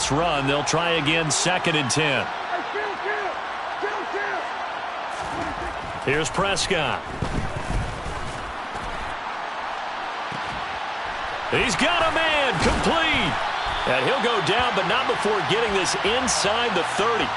this run. They'll try again 2nd and 10. Here's Prescott. He's got a man, complete. And he'll go down, but not before getting this inside the 30.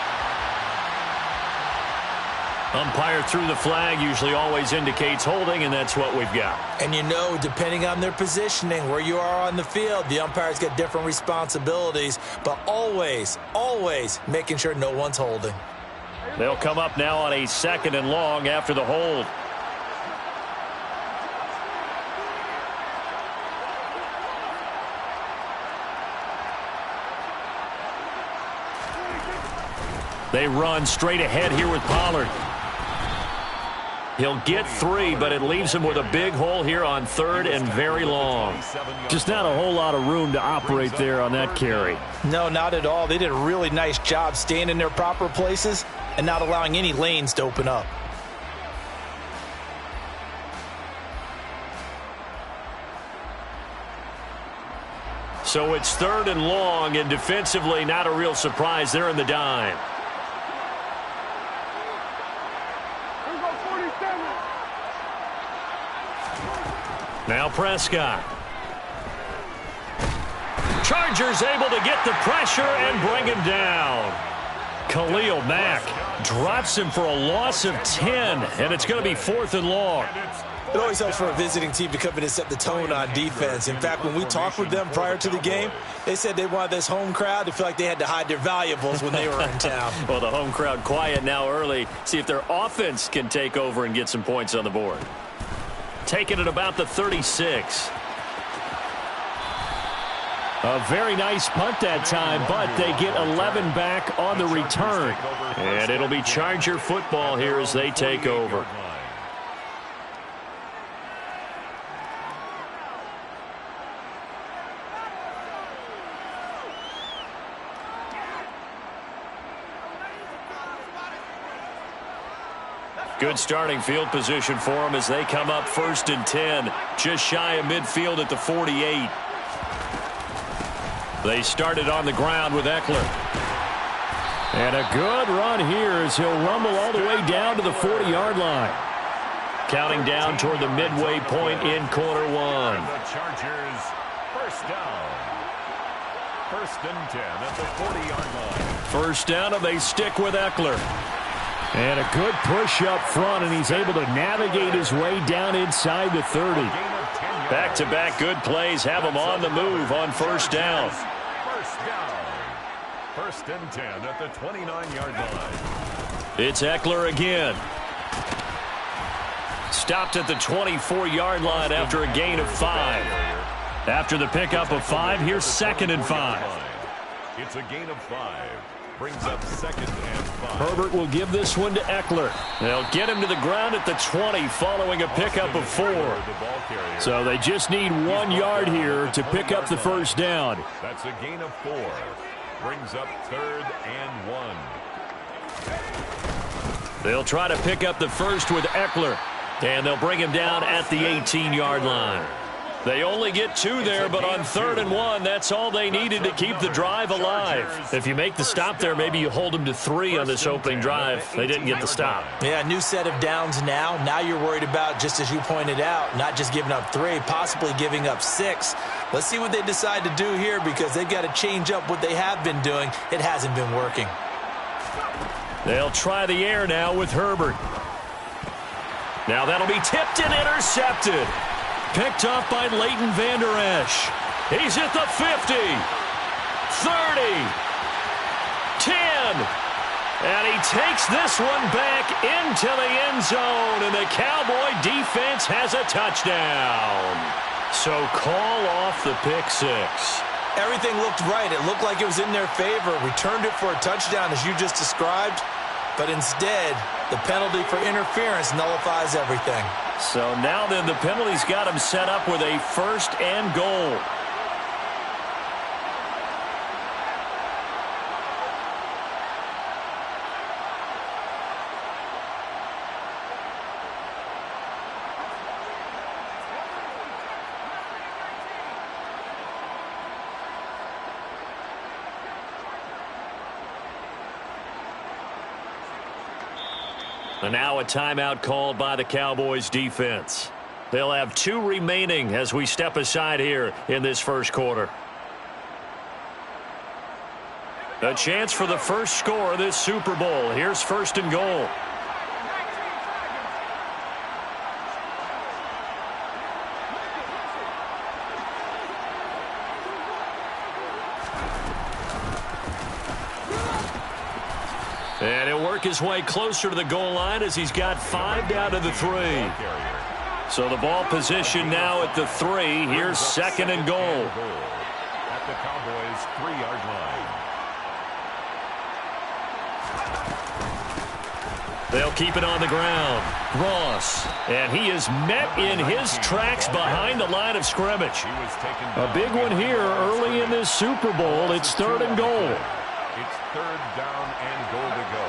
Umpire threw the flag, usually always indicates holding, and that's what we've got. And you know, depending on their positioning, where you are on the field, the umpire's got different responsibilities, but always, always making sure no one's holding. They'll come up now on a 2nd and long after the hold. They run straight ahead here with Pollard. He'll get 3, but it leaves him with a big hole here on 3rd and very long. Just not a whole lot of room to operate there on that carry. No, not at all. They did a really nice job staying in their proper places and not allowing any lanes to open up. So it's 3rd and long, and defensively not a real surprise. They're in the dime. Now Prescott. Chargers able to get the pressure and bring him down. Khalil Mack drops him for a loss of 10, and it's going to be 4th and long. It always helps for a visiting team to come in and set the tone on defense. In fact, when we talked with them prior to the game, they said they wanted this home crowd to feel like they had to hide their valuables when they were in town. Well, the home crowd quiet now early. See if their offense can take over and get some points on the board. Taking it about the 36. A very nice punt that time, but they get 11 back on the return. And it'll be Charger football here as they take over. Good starting field position for them as they come up 1st and 10. Just shy of midfield at the 48. They started on the ground with Eckler. And a good run here as he'll rumble all the way down to the 40-yard line. Counting down toward the midway point in quarter 1. The Chargers, 1st down. 1st and 10 at the 40-yard line. 1st down, and they stick with Eckler. And a good push up front, and he's able to navigate his way down inside the 30. Back-to-back good plays have him on the move on 1st down. 1st down. 1st and 10 at the 29-yard line. It's Eckler again. Stopped at the 24-yard line after a gain of 5. After the pickup of 5, here's 2nd and 5. It's a gain of 5. Brings up 2nd and 5. Herbert will give this one to Eckler. They'll get him to the ground at the 20 following a pickup of 4. So they just need 1 yard here to pick up the 1st down. That's a gain of 4. Brings up 3rd and 1. They'll try to pick up the 1st with Eckler. And they'll bring him down at the 18-yard line. They only get 2 there, but on 3rd and 1, that's all they needed to keep the drive alive. If you make the stop there, maybe you hold them to 3 on this opening drive. They didn't get the stop. Yeah, new set of downs now. Now you're worried about, just as you pointed out, not just giving up 3, possibly giving up 6. Let's see what they decide to do here, because they've got to change up what they have been doing. It hasn't been working. They'll try the air now with Herbert. Now that'll be tipped and intercepted. Picked up by Leighton Vander Esch. He's at the 50, 30, 10, and he takes this one back into the end zone, and the Cowboy defense has a touchdown. So call off the pick 6. Everything looked right. It looked like it was in their favor. Returned it for a touchdown, as you just described, but instead, the penalty for interference nullifies everything. So now then, the penalty's got him set up with a 1st and goal. And now a timeout called by the Cowboys defense. They'll have 2 remaining as we step aside here in this first quarter. A chance for the first score of this Super Bowl. Here's 1st and goal. And he'll work his way closer to the goal line as he's got 5 down to the 3. So the ball position now at the 3. Here's 2nd and goal. At the Cowboys' 3-yard line. They'll keep it on the ground. Ross. And he is met in his tracks behind the line of scrimmage. A big one here early in this Super Bowl. It's 3rd and goal. It's 3rd down and goal to go.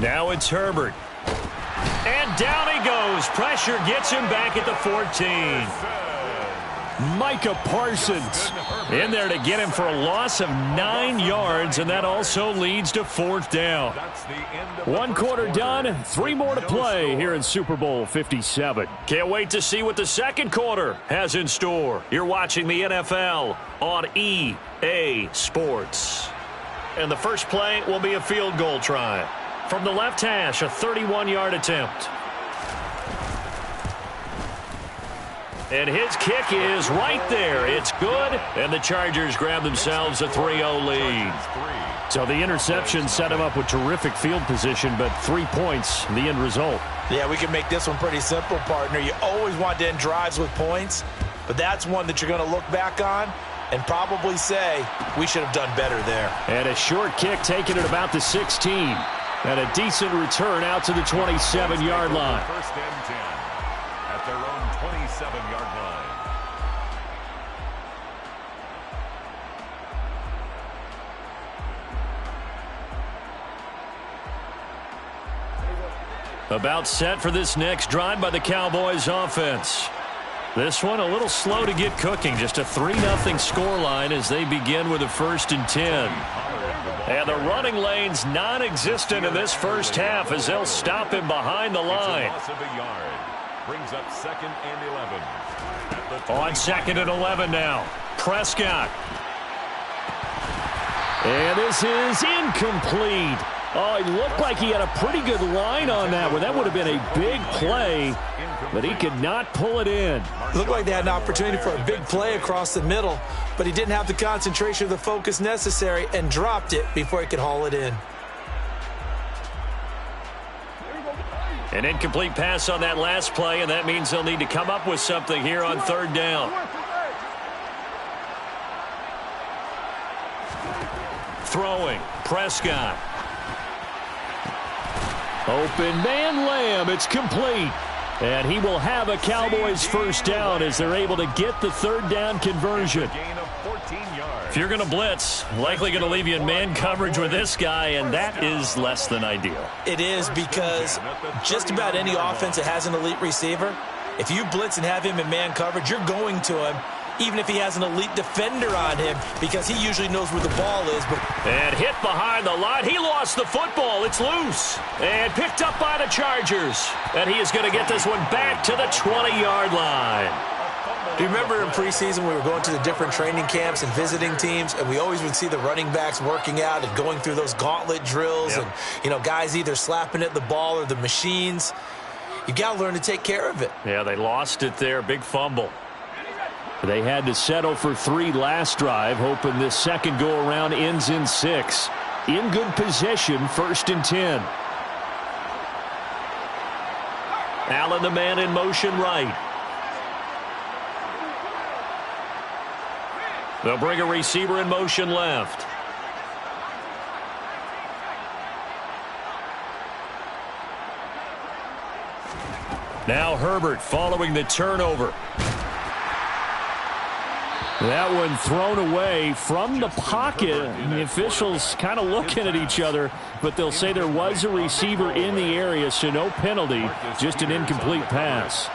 Now it's Herbert. And down he goes. Pressure gets him back at the 14. Micah Parsons in there to get him for a loss of 9 yards, and that also leads to 4th down. 1 quarter done, 3 more to play here in Super Bowl 57. Can't wait to see what the second quarter has in store. You're watching the NFL on EA Sports. And the first play will be a field goal try. From the left hash, a 31-yard attempt. And his kick is right there. It's good, and the Chargers grab themselves a 3-0 lead. So the interception set him up with terrific field position, but 3 points, the end result. Yeah, we can make this one pretty simple, partner. You always want to end drives with points, but that's one that you're going to look back on and probably say, we should have done better there. And a short kick taken at about the 16. And a decent return out to the 27-yard line. 1st and 10 at their own 27-yard line. About set for this next drive by the Cowboys offense. This one a little slow to get cooking. Just a 3-0 scoreline as they begin with a 1st and 10. And the running lane's non-existent in this first half as they'll stop him behind the line. Brings up 2nd and 11. On 2nd and 11 now. Prescott. And this is incomplete. Oh, it looked like he had a pretty good line on that one. That would have been a big play, but he could not pull it in. It looked like they had an opportunity for a big play across the middle, but he didn't have the concentration or the focus necessary and dropped it before he could haul it in. An incomplete pass on that last play, and that means they'll need to come up with something here on 3rd down. Throwing, Prescott. Open man Lamb, it's complete. And he will have a Cowboys 1st down as they're able to get the 3rd down conversion. If you're going to blitz, likely going to leave you in man coverage with this guy, and that is less than ideal. It is, because just about any offense that has an elite receiver, if you blitz and have him in man coverage, you're going to him, even if he has an elite defender on him, because he usually knows where the ball is. And hit behind the line. He lost the football. It's loose. And picked up by the Chargers. And he is going to get this one back to the 20-yard line. Do you remember in preseason we were going to the different training camps and visiting teams, and we always would see the running backs working out and going through those gauntlet drills, and, you know, guys either slapping at the ball or the machines. You got to learn to take care of it. Yeah, they lost it there. Big fumble. They had to settle for 3 last drive, hoping this second go-around ends in 6. In good possession, 1st and 10. Allen, the man in motion right. They'll bring a receiver in motion left. Now Herbert following the turnover. That one thrown away from the pocket. And the officials kind of looking at each other, but they'll say there was a receiver in the area, so no penalty, just an incomplete pass.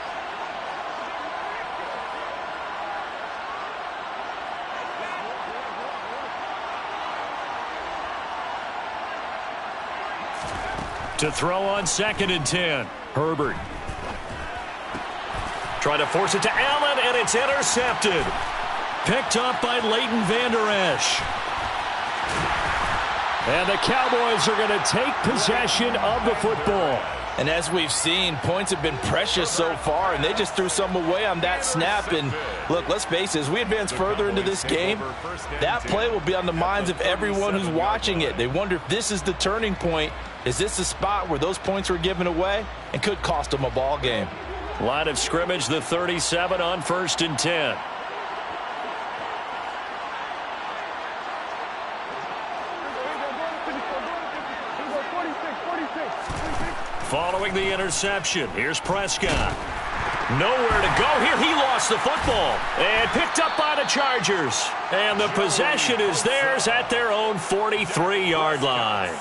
To throw on 2nd and 10. Herbert. Trying to force it to Allen, and it's intercepted. Picked up by Leighton Vander Esch. And the Cowboys are going to take possession of the football. And as we've seen, points have been precious so far, and they just threw some away on that snap. And look, let's face it, as we advance further into this game, that play will be on the minds of everyone who's watching it. They wonder if this is the turning point. Is this the spot where those points were given away and could cost them a ball game? Line of scrimmage, the 37 on 1st and 10. Following the interception, here's Prescott. Nowhere to go here. He lost the football and picked up by the Chargers. And the possession is theirs at their own 43-yard line.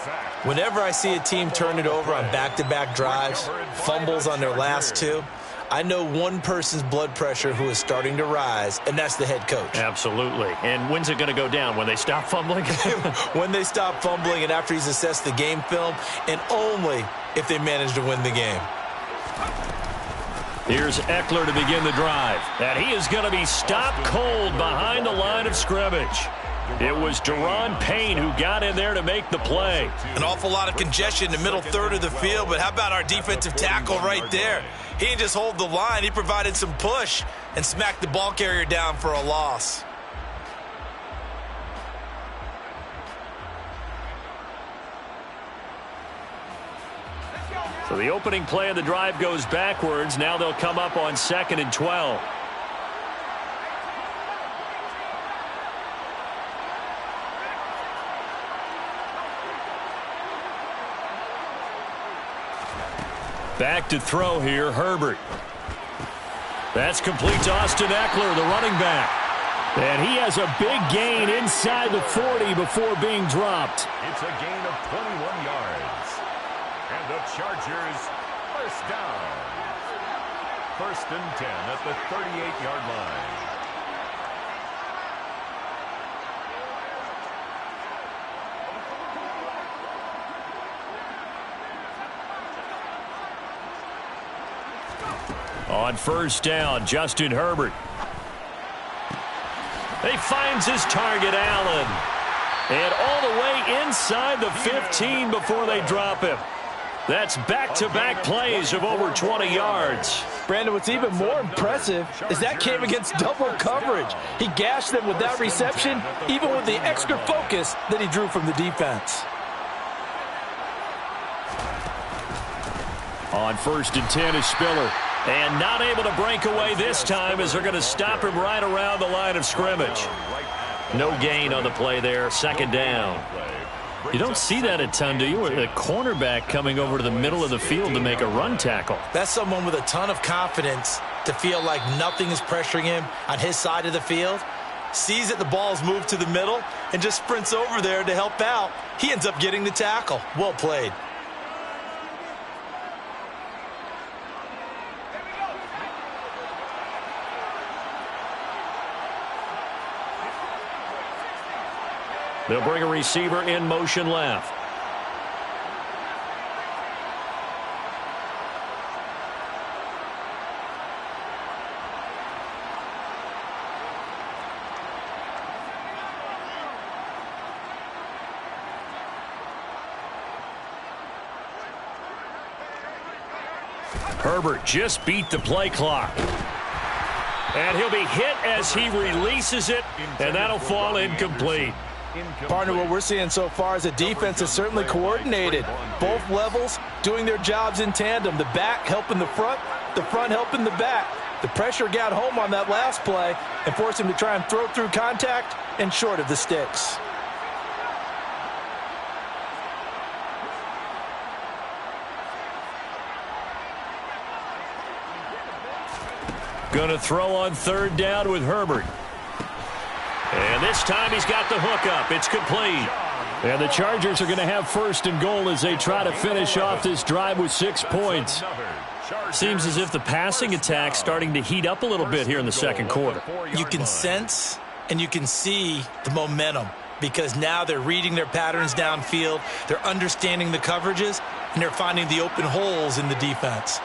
Whenever I see a team turn it over on back-to-back drives, fumbles on their last two, I know one person's blood pressure who is starting to rise, and that's the head coach. Absolutely. And when's it going to go down? When they stop fumbling? When they stop fumbling and after he's assessed the game film, and only if they manage to win the game. Here's Eckler to begin the drive. And he is going to be stopped cold behind the line of scrimmage. It was Daron Payne who got in there to make the play. An awful lot of congestion in the middle third of the field, but how about our defensive tackle right there? He didn't just hold the line. He provided some push and smacked the ball carrier down for a loss. So the opening play of the drive goes backwards. Now they'll come up on 2nd and 12. Back to throw here, Herbert. That's complete to Austin Eckler, the running back. And he has a big gain inside the 40 before being dropped. It's a gain of 21 yards. And the Chargers, first down. 1st and 10 at the 38-yard line. On 1st down, Justin Herbert. He finds his target, Allen. And all the way inside the 15 before they drop him. That's back-to-back plays of over 20 yards. Brandon, what's even more impressive is that came against double coverage. He gashed them with that reception, even with the extra focus that he drew from the defense. On 1st and 10 is Spiller. And not able to break away this time as they're going to stop him right around the line of scrimmage. No gain on the play there, 2nd down. You don't see that a ton, do you? A cornerback coming over to the middle of the field to make a run tackle. That's someone with a ton of confidence to feel like nothing is pressuring him on his side of the field. Sees that the ball's moved to the middle and just sprints over there to help out. He ends up getting the tackle. Well played. They'll bring a receiver in motion left. Herbert just beat the play clock. And he'll be hit as he releases it, and that'll fall incomplete. Partner, what we're seeing so far is a defense is certainly coordinated. Both levels doing their jobs in tandem. The back helping the front helping the back. The pressure got home on that last play and forced him to try and throw through contact and short of the sticks. Going to throw on 3rd down with Herbert. And this time he's got the hook up. It's complete. And the Chargers are going to have 1st and goal as they try to finish off this drive with 6 points. Seems as if the passing attack's starting to heat up a little bit here in the second quarter. You can sense and you can see the momentum because now they're reading their patterns downfield, they're understanding the coverages, and they're finding the open holes in the defense.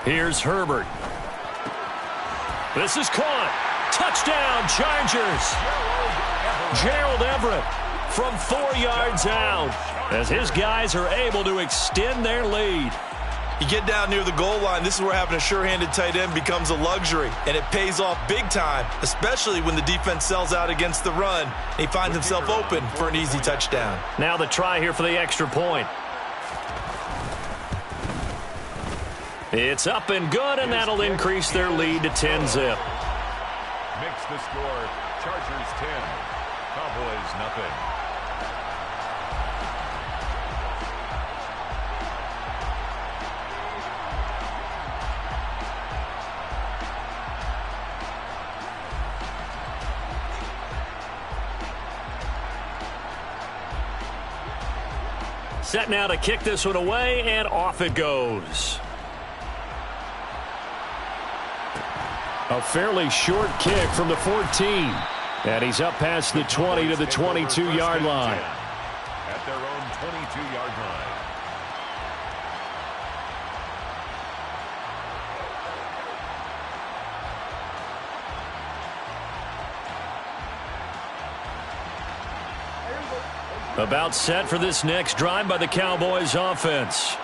Here's Herbert. This is caught. Touchdown, Chargers. Gerald Everett from 4 yards out as his guys are able to extend their lead. You get down near the goal line, this is where having a sure-handed tight end becomes a luxury, and it pays off big time, especially when the defense sells out against the run, and he finds himself open for an easy touchdown. Now the try here for the extra point. It's up and good, and that'll increase their lead to 10-zip. Makes the score Chargers 10, Cowboys nothing. Set now to kick this one away, and off it goes. A fairly short kick from the 14. And he's up past the 20 to the 22-yard line. At their own 22-yard line. About set for this next drive by the Cowboys offense.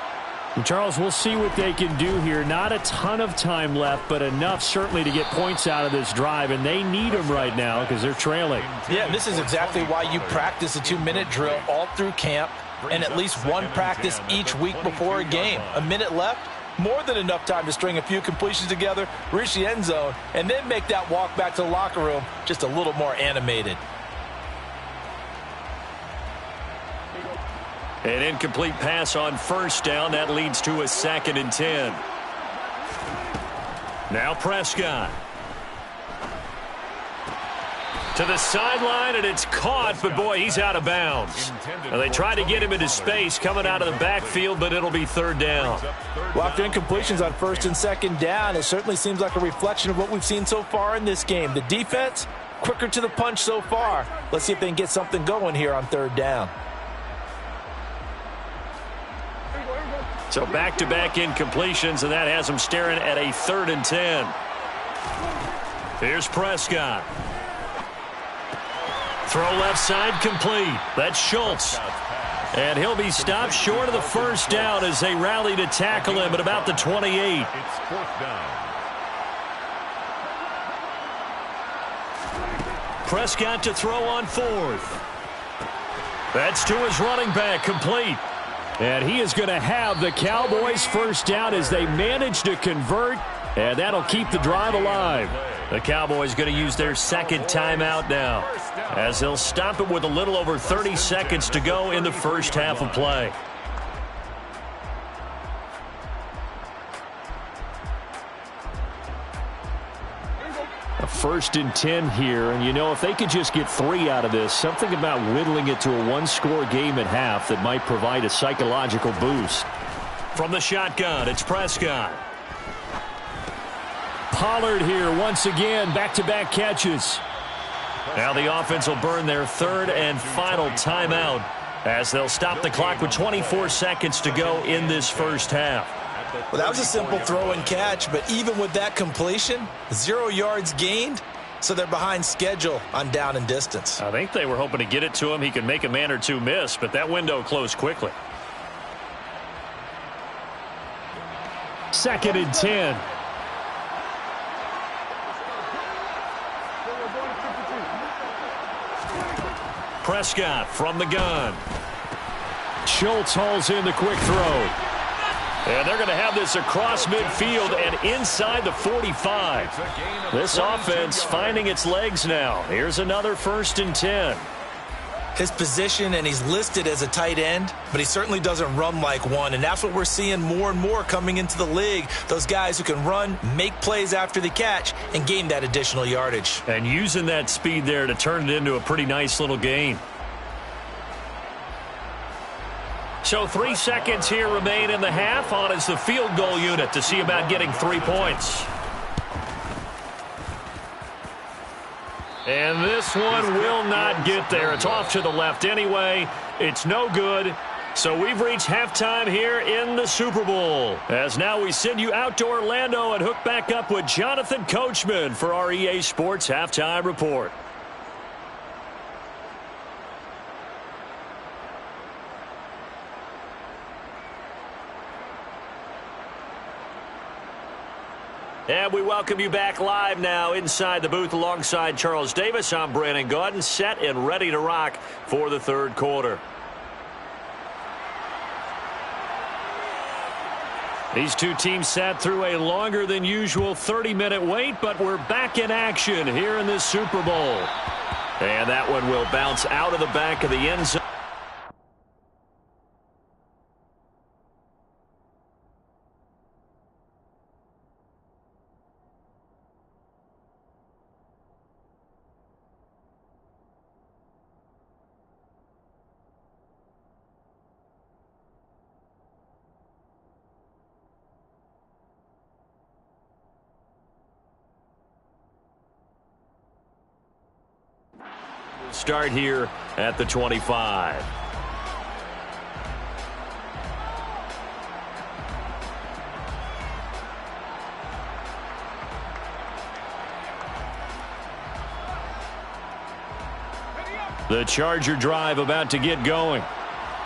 And Charles, we'll see what they can do here. Not a ton of time left, but enough certainly to get points out of this drive, and they need them right now because they're trailing. Yeah, this is exactly why you practice a 2-minute drill all through camp and at least one practice each week before a game. A minute left, more than enough time to string a few completions together, reach the end zone, and then make that walk back to the locker room just a little more animated. An incomplete pass on first down. That leads to a 2nd and 10. Now Prescott. To the sideline, and it's caught, but boy, he's out of bounds. Now they try to get him into space coming out of the backfield, but it'll be 3rd down. Well, after incompletions on 1st and 2nd down, it certainly seems like a reflection of what we've seen so far in this game. The defense, quicker to the punch so far. Let's see if they can get something going here on 3rd down. So back-to-back incompletions, and that has them staring at a 3rd and 10. Here's Prescott. Throw left side complete. That's Schultz. And he'll be stopped short of the 1st down as they rally to tackle him at about the 28. It's 4th down. Prescott to throw on 4th. That's to his running back, complete. And he is going to have the Cowboys' 1st down as they manage to convert, and that'll keep the drive alive. The Cowboys going to use their 2nd timeout now as they'll stop it with a little over 30 seconds to go in the first half of play. A 1st and 10 here, and you know, if they could just get 3 out of this, something about whittling it to a 1-score game at half that might provide a psychological boost. From the shotgun, it's Prescott. Pollard here once again, back-to-back catches. Now the offense will burn their 3rd and final timeout as they'll stop the clock with 24 seconds to go in this first half. Well, that was a simple throw and catch, but even with that completion, 0 yards gained, so they're behind schedule on down and distance. I think they were hoping to get it to him. He could make a man or two miss, but that window closed quickly. 2nd and 10. Prescott from the gun. Schultz hauls in the quick throw. And they're going to have this across midfield and inside the 45. This offense finding its legs now. Here's another 1st and 10. His position, and he's listed as a tight end, but he certainly doesn't run like one, and that's what we're seeing more and more coming into the league. Those guys who can run, make plays after the catch, and gain that additional yardage. And using that speed there to turn it into a pretty nice little gain. So 3 seconds here remain in the half. On is the field goal unit to see about getting 3 points. And this one will not get there. It's off to the left anyway. It's no good. So we've reached halftime here in the Super Bowl. As now we send you out to Orlando and hook back up with Jonathan Coachman for our EA Sports Halftime Report. And we welcome you back live now inside the booth alongside Charles Davis. I'm Brandon Gaudin, set and ready to rock for the 3rd quarter. These two teams sat through a longer than usual 30-minute wait, but we're back in action here in this Super Bowl. And that one will bounce out of the back of the end zone. Start here at the 25. The Charger drive about to get going.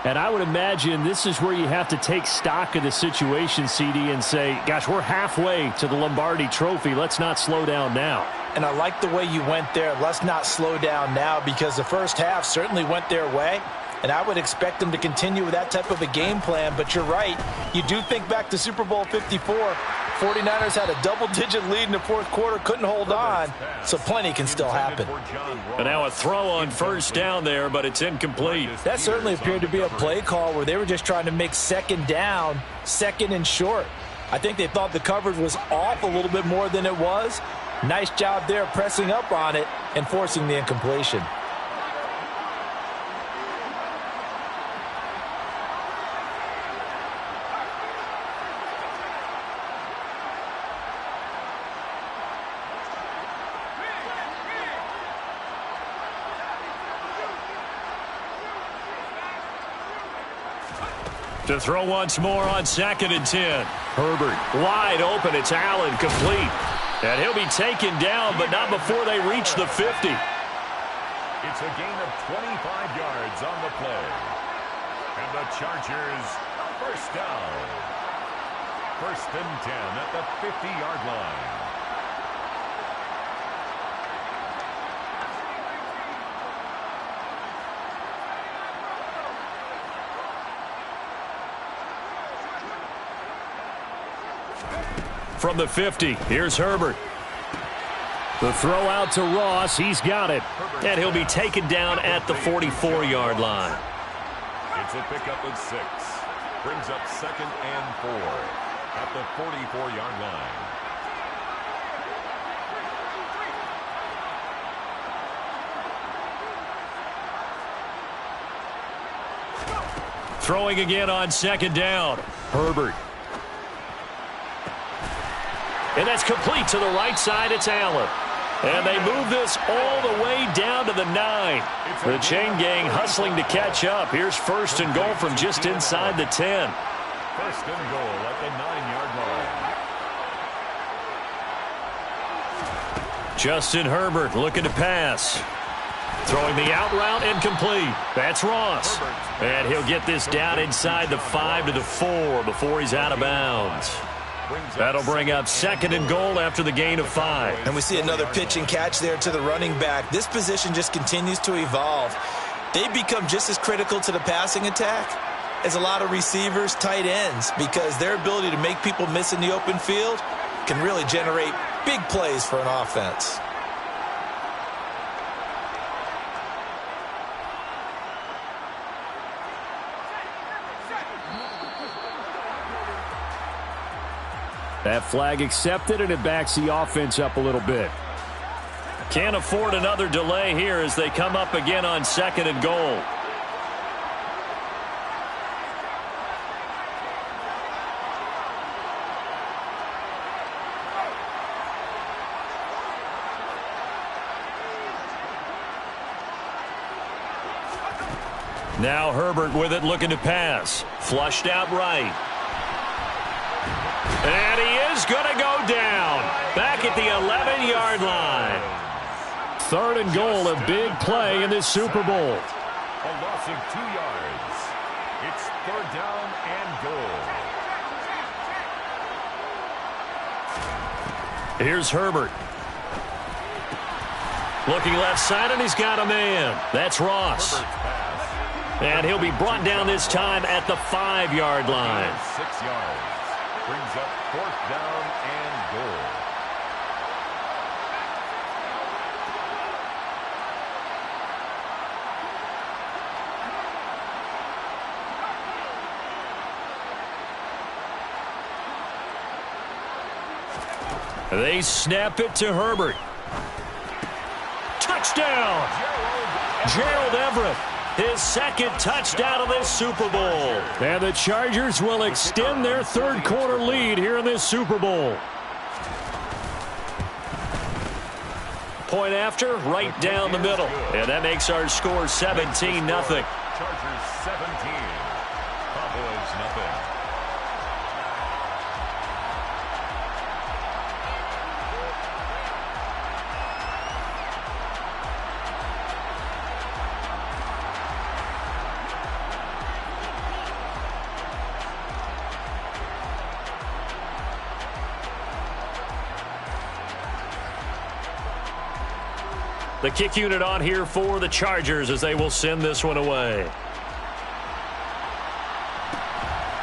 And I would imagine this is where you have to take stock of the situation, CD, and say, gosh, we're halfway to the Lombardi Trophy. Let's not slow down now. And I like the way you went there. Let's not slow down now, because the first half certainly went their way. And I would expect them to continue with that type of a game plan. But you're right. You do think back to Super Bowl 54. 49ers had a double-digit lead in the 4th quarter, couldn't hold on. So plenty can still happen. And now a throw on 1st down there, but it's incomplete. That certainly appeared to be a play call where they were just trying to make 2nd down, 2nd and short. I think they thought the coverage was off a little bit more than it was. Nice job there pressing up on it and forcing the incompletion. To throw once more on 2nd and 10. Herbert wide open. It's Allen, complete. And he'll be taken down, but not before they reach the 50. It's a gain of 25 yards on the play. And the Chargers, 1st down. 1st and 10 at the 50-yard line. From the 50, here's Herbert. The throw out to Ross. He's got it. And he'll be taken down at the 44-yard line. It's a pickup of 6. Brings up 2nd and 4 at the 44-yard line. Throwing again on 2nd down. Herbert. And that's complete to the right side. It's Allen. And they move this all the way down to the 9. The chain gang hustling to catch up. Here's 1st and goal from just inside the 10. 1st and goal at the 9-yard line. Justin Herbert looking to pass. Throwing the out route and complete. That's Ross. And he'll get this down inside the 5 to the 4 before he's out of bounds. That'll bring up 2nd and goal after the gain of 5. And we see another pitch and catch there to the running back. This position just continues to evolve. They become just as critical to the passing attack is a lot of receivers, tight ends, because their ability to make people miss in the open field can really generate big plays for an offense. That flag accepted, and it backs the offense up a little bit. Can't afford another delay here as they come up again on 2nd and goal. Now Herbert with it, looking to pass. Flushed out right. And he is going to go down. Back at the 11-yard line. 3rd and goal, a big play in this Super Bowl. A loss of 2 yards. It's 3rd down and goal. Here's Herbert. Looking left side, and he's got a man. That's Ross. And he'll be brought down this time at the 5-yard line. 6 yards. Brings up 4th down and goal. They snap it to Herbert. Touchdown! Gerald Everett. His 2nd touchdown of this Super Bowl. And the Chargers will extend their 3rd quarter lead here in this Super Bowl. Point after, right down the middle. And that makes our score 17-0. Chargers 17. Cowboys nothing. The kick unit on here for the Chargers as they will send this one away.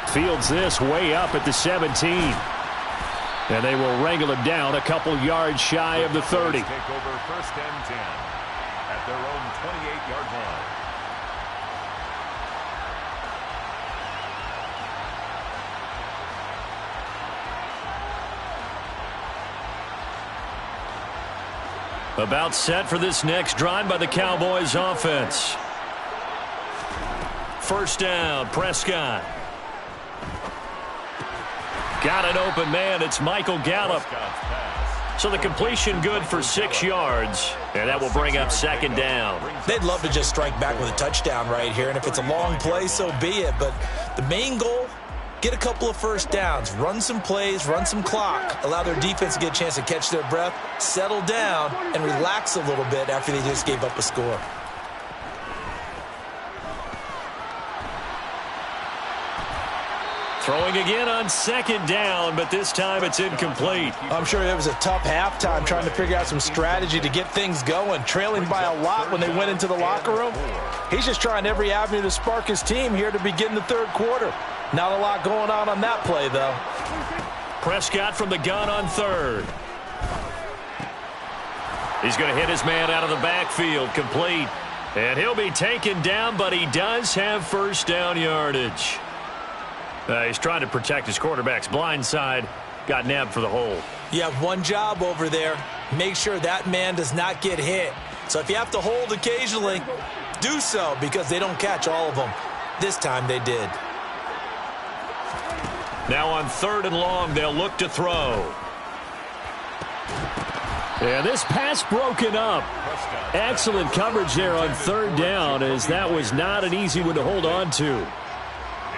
Fields this way up at the 17. And they will wrangle him down a couple yards shy of the 30. Take over 1st and 10 at their own 28-yard line. About set for this next drive by the Cowboys offense. 1st down, Prescott. Got an open man. It's Michael Gallup. So the completion good for 6 yards. And that will bring up 2nd down. They'd love to just strike back with a touchdown right here. And if it's a long play, so be it. But the main goal, get a couple of 1st downs, run some plays, run some clock, allow their defense to get a chance to catch their breath, settle down, and relax a little bit after they just gave up a score. Throwing again on 2nd down, but this time it's incomplete. I'm sure it was a tough halftime trying to figure out some strategy to get things going, trailing by a lot when they went into the locker room. He's just trying every avenue to spark his team here to begin the 3rd quarter. Not a lot going on that play, though. Prescott from the gun on 3rd. He's going to hit his man out of the backfield, complete. And he'll be taken down, but he does have 1st down yardage. He's trying to protect his quarterback's blind side. Got nabbed for the hold. You have one job over there. Make sure that man does not get hit. So if you have to hold occasionally, do so, because they don't catch all of them. This time they did. Now on 3rd and long, they'll look to throw. And this pass broken up. Excellent coverage there on 3rd down, as that was not an easy one to hold on to.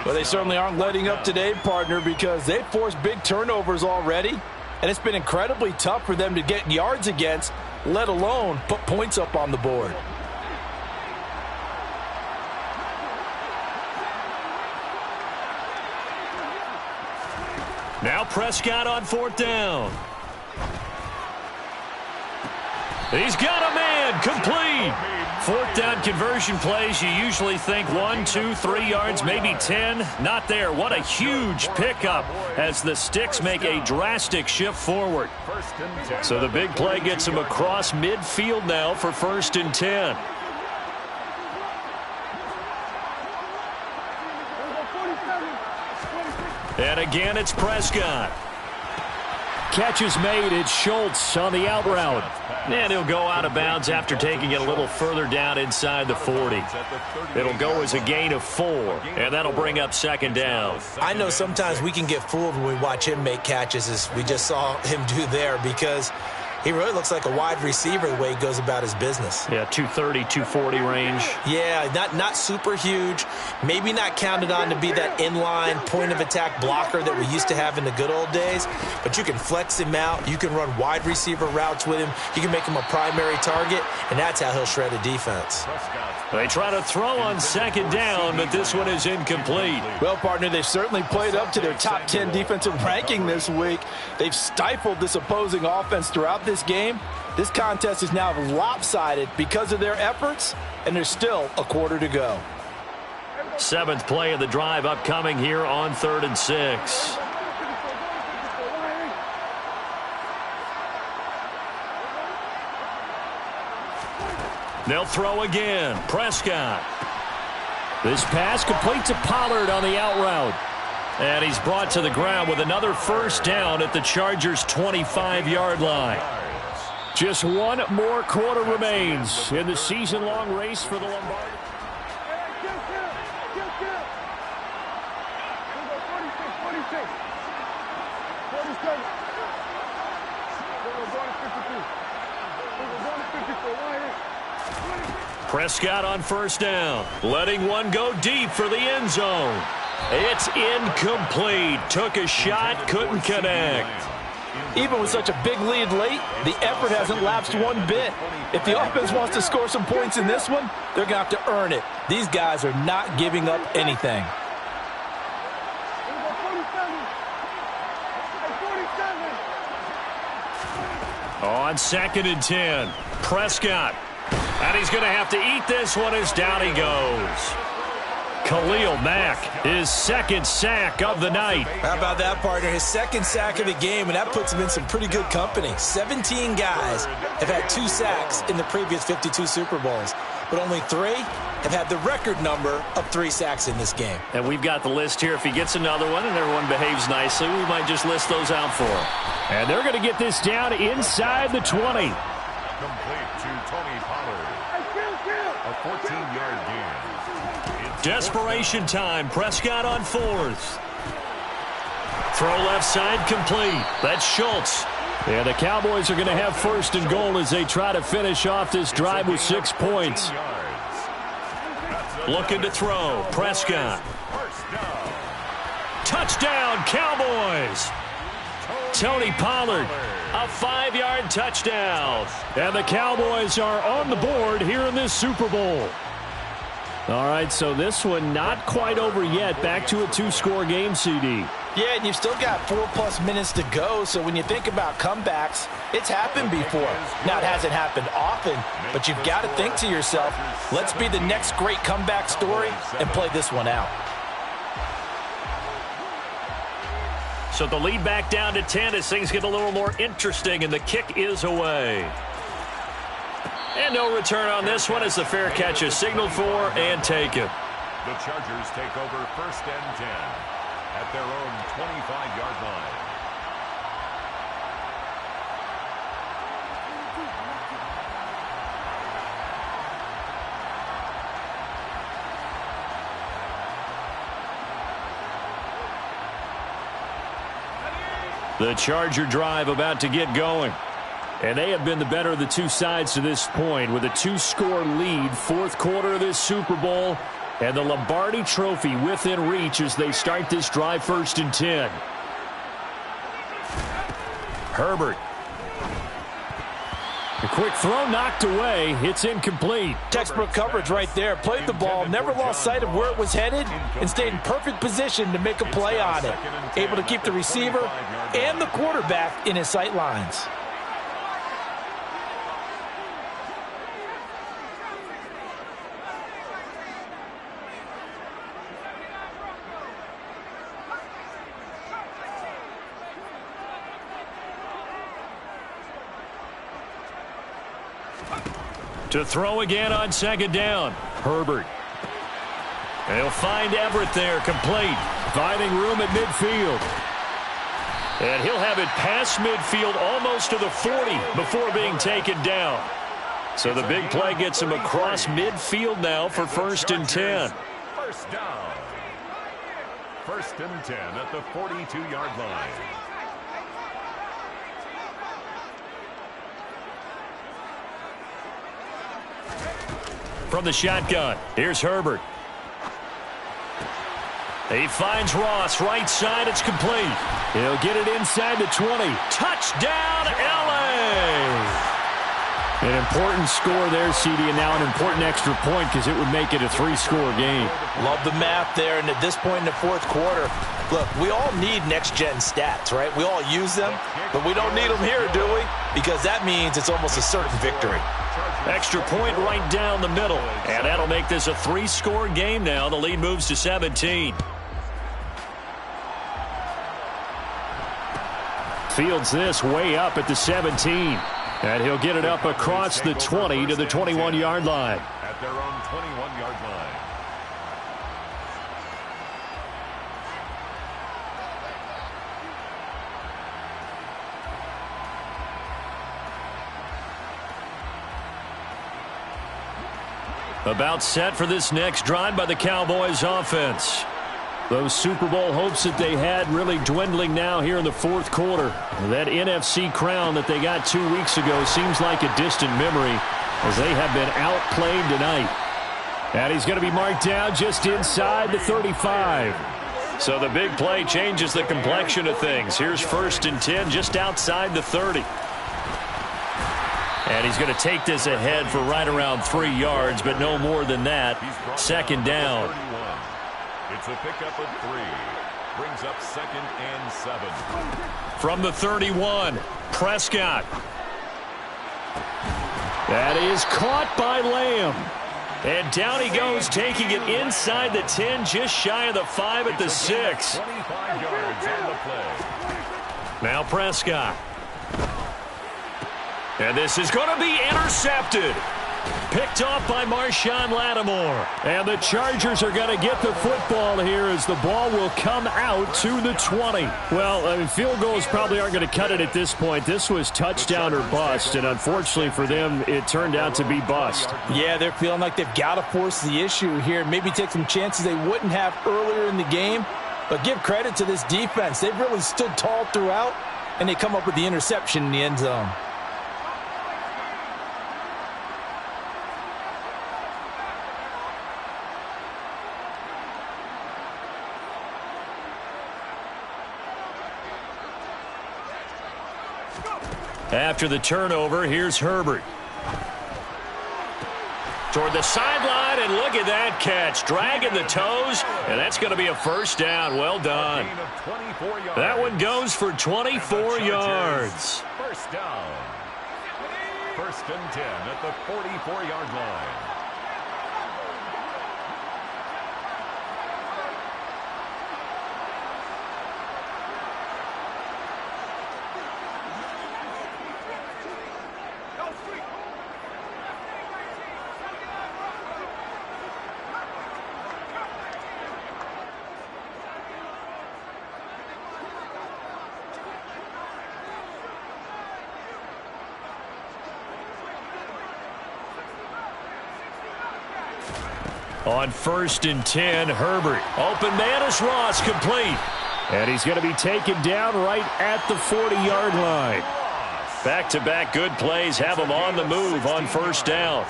Well, they certainly aren't letting up today, partner, because they've forced big turnovers already, and it's been incredibly tough for them to get yards against, let alone put points up on the board. Now Prescott on 4th down. He's got a man, complete. Fourth down conversion plays, you usually think 1, 2, 3 yards, maybe 10. Not there. What a huge pickup as the Sticks make a drastic shift forward. So the big play gets them across midfield now for 1st and 10. And again, it's Prescott. Catch is made. It's Schultz on the out route. And he'll go out of bounds after taking it a little further down inside the 40. It'll go as a gain of 4, and that'll bring up 2nd down. I know sometimes we can get fooled when we watch him make catches, as we just saw him do there, because he really looks like a wide receiver the way he goes about his business. Yeah, 230, 240 range. Yeah, not super huge. Maybe not counted on to be that inline point-of-attack blocker that we used to have in the good old days. But you can flex him out. You can run wide receiver routes with him. You can make him a primary target, and that's how he'll shred a defense. They try to throw on 2nd down, but this one is incomplete. Well, partner, they've certainly played up to their top 10 defensive ranking this week. They've stifled this opposing offense throughout this game. This contest is now lopsided because of their efforts, and there's still a quarter to go. 7th play of the drive upcoming here on 3rd and 6. They'll throw again. Prescott. This pass complete to Pollard on the out route. And he's brought to the ground with another 1st down at the Chargers' 25-yard line. Just one more quarter remains in the season-long race for the Lombardi. Prescott on 1st down, letting one go deep for the end zone. It's incomplete. Took a shot, couldn't connect. Even with such a big lead late, the effort hasn't lapsed one bit. If the offense wants to score some points in this one, they're going to have to earn it. These guys are not giving up anything. On 2nd and 10, Prescott. And he's going to have to eat this one as down he goes. Khalil Mack, his 2nd sack of the night. How about that, partner? His 2nd sack of the game, and that puts him in some pretty good company. 17 guys have had 2 sacks in the previous 52 Super Bowls, but only 3 have had the record number of 3 sacks in this game. And we've got the list here. If he gets another one and everyone behaves nicely, we might just list those out for him. And they're going to get this down inside the 20. Complete to Tony Pollard. A 14-yard gain. Desperation time. Prescott on 4th. Throw left side complete. That's Schultz. And the Cowboys are going to have 1st and goal as they try to finish off this drive with 6 points. Looking to throw. Prescott. Touchdown, Cowboys. Tony Pollard. A 5-yard touchdown. And the Cowboys are on the board here in this Super Bowl. All right, so this one not quite over yet. Back to a 2-score game, CD. Yeah, and you've still got 4+ minutes to go, so when you think about comebacks, it's happened before. Now, it hasn't happened often, but you've got to think to yourself, let's be the next great comeback story and play this one out. So the lead back down to 10 as things get a little more interesting, and the kick is away. And no return on this one as the fair catch is signaled for and taken. The Chargers take over 1st and 10 at their own 25-yard line. The Charger drive about to get going. And they have been the better of the 2 sides to this point with a 2-score lead, 4th quarter of this Super Bowl, and the Lombardi Trophy within reach as they start this drive 1st and 10. Herbert. A quick throw knocked away. It's incomplete. Textbook coverage right there. Played the ball, never lost sight of where it was headed, and stayed in perfect position to make a play on it. Able to keep the receiver and the quarterback in his sight lines. To throw again on second down. Herbert. And he'll find Everett there, complete. Finding room at midfield. And he'll have it past midfield almost to the 40 before being taken down. So the big play gets him across midfield now for 1st and 10. First down. 1st and 10 at the 42-yard line. From the shotgun, here's Herbert. He finds Ross, right side, it's complete. He'll get it inside the 20. Touchdown, L.A.! An important score there, CD, and now an important extra point because it would make it a 3-score game. Love the math there, and at this point in the 4th quarter, look, we all need next-gen stats, right? We all use them, but we don't need them here, do we? Because that means it's almost a certain victory. Extra point right down the middle, and that'll make this a 3-score game now. The lead moves to 17. Fields this way up at the 17. And he'll get it up across the 20 to the 21-yard line. At their own 21-yard line. About set for this next drive by the Cowboys offense. Those Super Bowl hopes that they had really dwindling now here in the 4th quarter. That NFC crown that they got 2 weeks ago seems like a distant memory as they have been outplayed tonight. And he's going to be marked down just inside the 35. So the big play changes the complexion of things. Here's 1st and 10 just outside the 30. And he's going to take this ahead for right around 3 yards, but no more than that. 2nd down. It's a pickup of 3. Brings up 2nd and 7. From the 31, Prescott. That is caught by Lamb. And down he goes, taking it inside the 10, just shy of the 5 at the 6. 25 yards on the play. Now Prescott. And this is going to be intercepted. Picked off by Marshawn Lattimore. And the Chargers are going to get the football here as the ball will come out to the 20. Well, I mean, field goals probably aren't going to cut it at this point. This was touchdown or bust, and unfortunately for them, it turned out to be bust. Yeah, they're feeling like they've got to force the issue here. Maybe take some chances they wouldn't have earlier in the game. But give credit to this defense. They've really stood tall throughout, and they come up with the interception in the end zone. After the turnover, here's Herbert. Toward the sideline, and look at that catch. Dragging the toes, and that's going to be a 1st down. Well done. That one goes for 24 yards. 1st down. 1st and 10 at the 44-yard line. On 1st and 10, Herbert. Open man is Ross, complete. And he's going to be taken down right at the 40-yard line. Back-to-back good plays have him on the move on 1st down.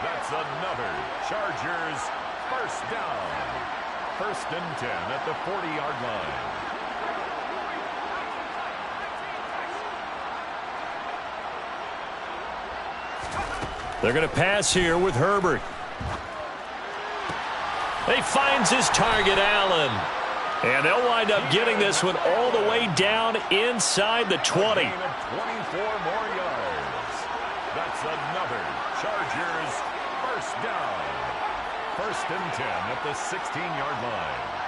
That's another Chargers 1st down. 1st and 10 at the 40-yard line. They're going to pass here with Herbert. He finds his target, Allen. And they'll wind up getting this one all the way down inside the 20. 24 more yards. That's another Chargers 1st down. 1st and 10 at the 16-yard line.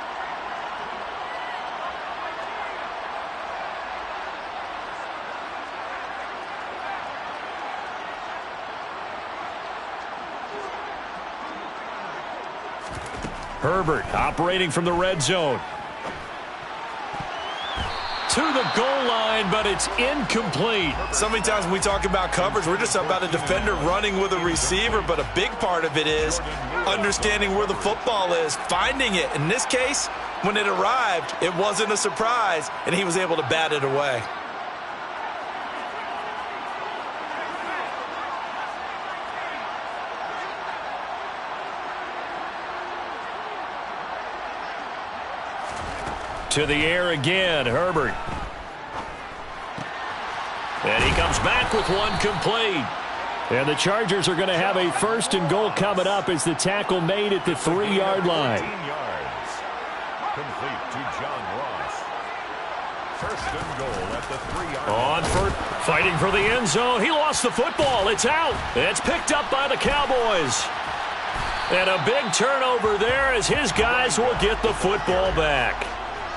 Herbert operating from the red zone. To the goal line, but it's incomplete. So many times when we talk about coverage, we're just about a defender running with a receiver, but a big part of it is understanding where the football is, finding it. In this case, when it arrived, it wasn't a surprise, and he was able to bat it away. To the air again, Herbert. And he comes back with one complete. And the Chargers are going to have a 1st and goal coming up as the tackle made at the 3-yard line. 14 yards. Complete to John Ross. 1st and goal at the 3-yard line. On for fighting for the end zone. He lost the football. It's out. It's picked up by the Cowboys. And a big turnover there as his guys will get the football back.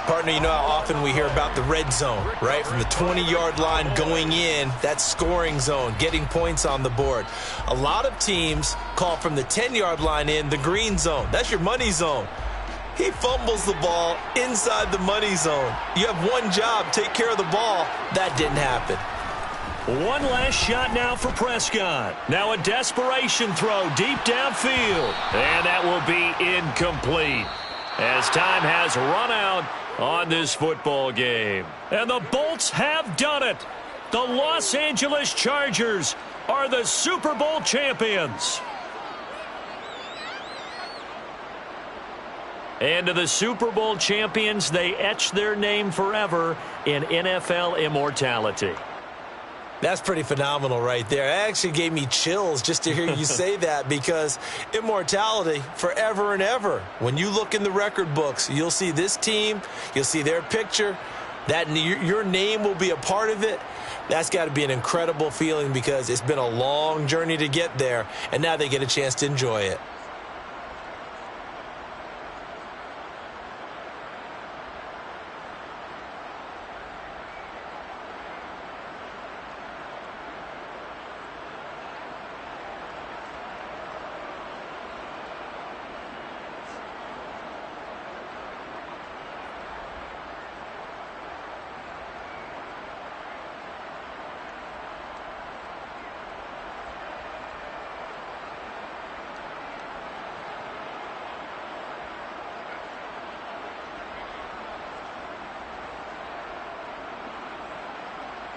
Partner, you know how often we hear about the red zone, right? From the 20-yard line going in, that scoring zone, getting points on the board. A lot of teams call from the 10-yard line in the green zone. That's your money zone. He fumbles the ball inside the money zone. You have one job, take care of the ball. That didn't happen. One last shot now for Prescott. Now a desperation throw deep downfield. And that will be incomplete as time has run out on this football game. And the Bolts have done it. The Los Angeles Chargers are the Super Bowl champions. And to the Super Bowl champions, they etch their name forever in NFL immortality. That's pretty phenomenal right there. It actually gave me chills just to hear you say that, because immortality forever and ever. When you look in the record books, you'll see this team, you'll see their picture, that your name will be a part of it. That's got to be an incredible feeling because it's been a long journey to get there, and now they get a chance to enjoy it.